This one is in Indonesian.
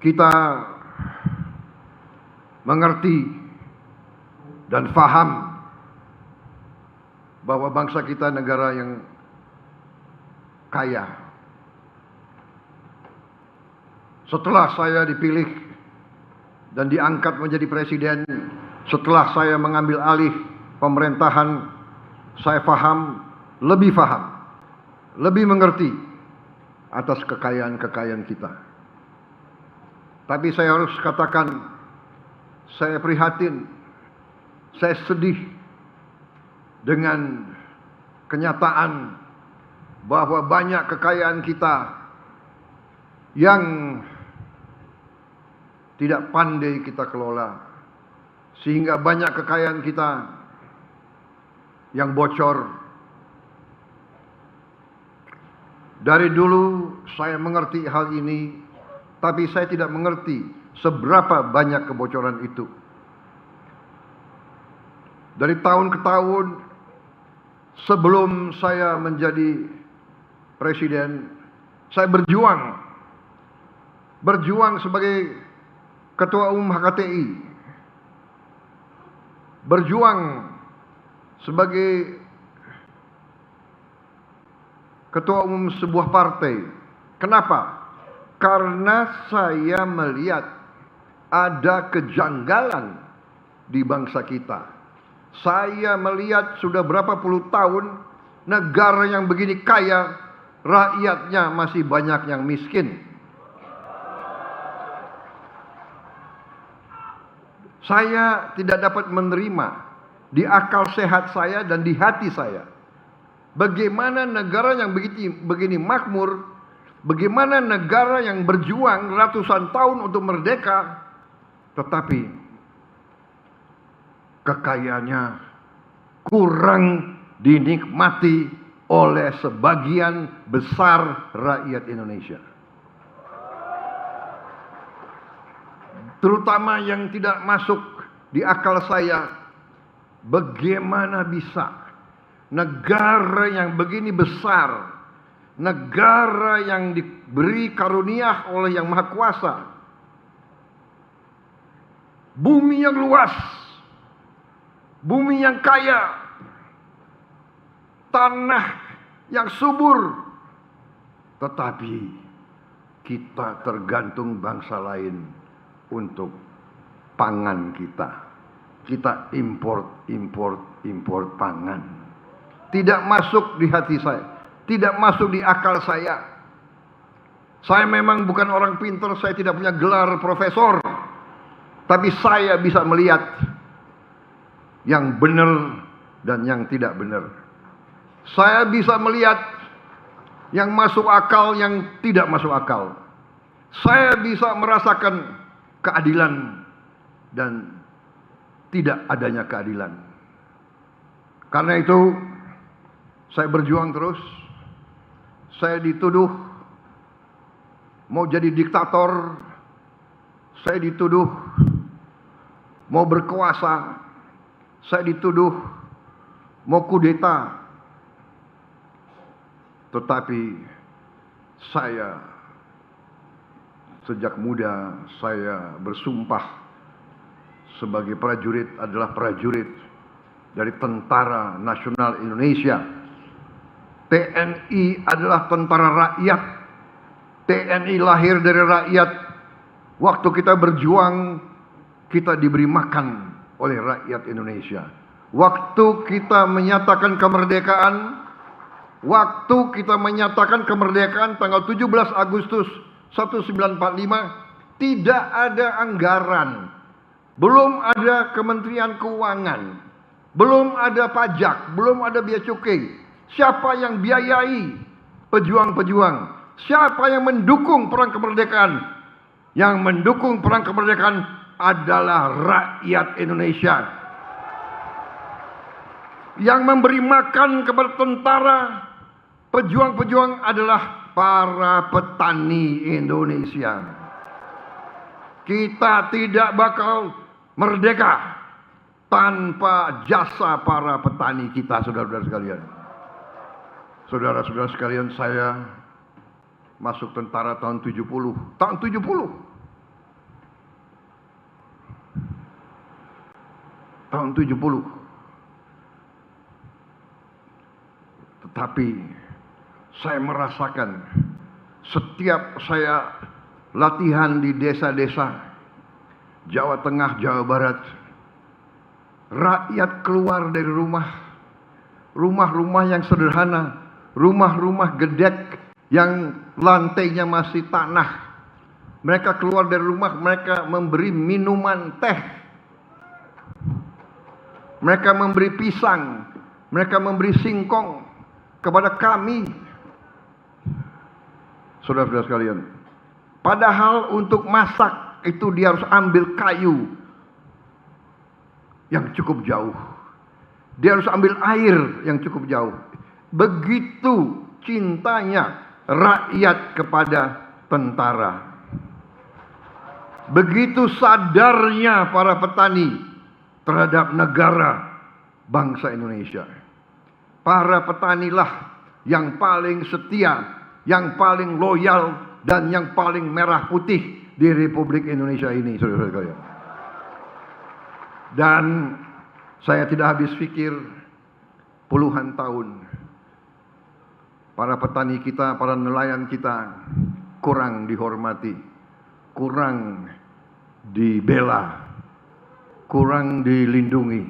kita mengerti dan faham bahwa bangsa kita negara yang kaya. Setelah saya dipilih dan diangkat menjadi presiden, setelah saya mengambil alih pemerintahan, saya lebih faham, lebih mengerti atas kekayaan-kekayaan kita. Tapi saya harus katakan, saya prihatin, saya sedih dengan kenyataan bahwa banyak kekayaan kita yang tidak pandai kita kelola, sehingga banyak kekayaan kita yang bocor. Dari dulu saya mengerti hal ini, tapi saya tidak mengerti seberapa banyak kebocoran itu. Dari tahun ke tahun sebelum saya menjadi presiden, saya berjuang sebagai Ketua Umum HKTI, berjuang sebagai Ketua Umum sebuah partai. Kenapa? Karena saya melihat ada kejanggalan di bangsa kita. Saya melihat sudah berapa puluh tahun negara yang begini kaya, rakyatnya masih banyak yang miskin. Saya tidak dapat menerima di akal sehat saya dan di hati saya, bagaimana negara yang begini makmur, bagaimana negara yang berjuang ratusan tahun untuk merdeka, tetapi kekayaannya kurang dinikmati oleh sebagian besar rakyat Indonesia. Terutama yang tidak masuk di akal saya, bagaimana bisa negara yang begini besar, negara yang diberi karunia oleh Yang Maha Kuasa, bumi yang luas, bumi yang kaya, tanah yang subur, tetapi kita tergantung bangsa lain untuk pangan kita. Kita import pangan. Tidak masuk di hati saya, tidak masuk di akal saya. Saya memang bukan orang pintar, saya tidak punya gelar profesor, tapi saya bisa melihat yang benar dan yang tidak benar. Saya bisa melihat yang masuk akal, yang tidak masuk akal. Saya bisa merasakan keadilan dan tidak adanya keadilan. Karena itu saya berjuang terus. Saya dituduh mau jadi diktator, saya dituduh mau berkuasa, saya dituduh mau kudeta. Tetapi saya sejak muda saya bersumpah sebagai prajurit adalah prajurit dari Tentara Nasional Indonesia. TNI adalah tentara rakyat. TNI lahir dari rakyat. Waktu kita berjuang, kita diberi makan oleh rakyat Indonesia. Waktu kita menyatakan kemerdekaan tanggal 17 Agustus 1945, tidak ada anggaran, belum ada Kementerian Keuangan, belum ada pajak, belum ada bea cukai. Siapa yang biayai pejuang-pejuang? Siapa yang mendukung perang kemerdekaan? Yang mendukung perang kemerdekaan adalah rakyat Indonesia. Yang memberi makan kepada tentara, pejuang-pejuang adalah para petani Indonesia. Kita tidak bakal merdeka tanpa jasa para petani kita, saudara-saudara sekalian. Saudara-saudara sekalian, saya masuk tentara tahun 70. Tahun 70 tahun 70. Tetapi saya merasakan setiap saya latihan di desa-desa Jawa Tengah, Jawa Barat, rakyat keluar dari rumah-rumah yang sederhana, rumah-rumah gedek yang lantainya masih tanah. Mereka keluar dari rumah, mereka memberi minuman teh, mereka memberi pisang, mereka memberi singkong kepada kami, saudara-saudara sekalian. Padahal untuk masak itu dia harus ambil kayu yang cukup jauh. Dia harus ambil air yang cukup jauh. Begitu cintanya rakyat kepada tentara. Begitu sadarnya para petani terhadap negara bangsa Indonesia. Para petanilah yang paling setia, yang paling loyal, dan yang paling merah putih di Republik Indonesia ini, saudara-saudara sekalian. Dan saya tidak habis pikir, puluhan tahun para petani kita, para nelayan kita kurang dihormati, kurang dibela, kurang dilindungi.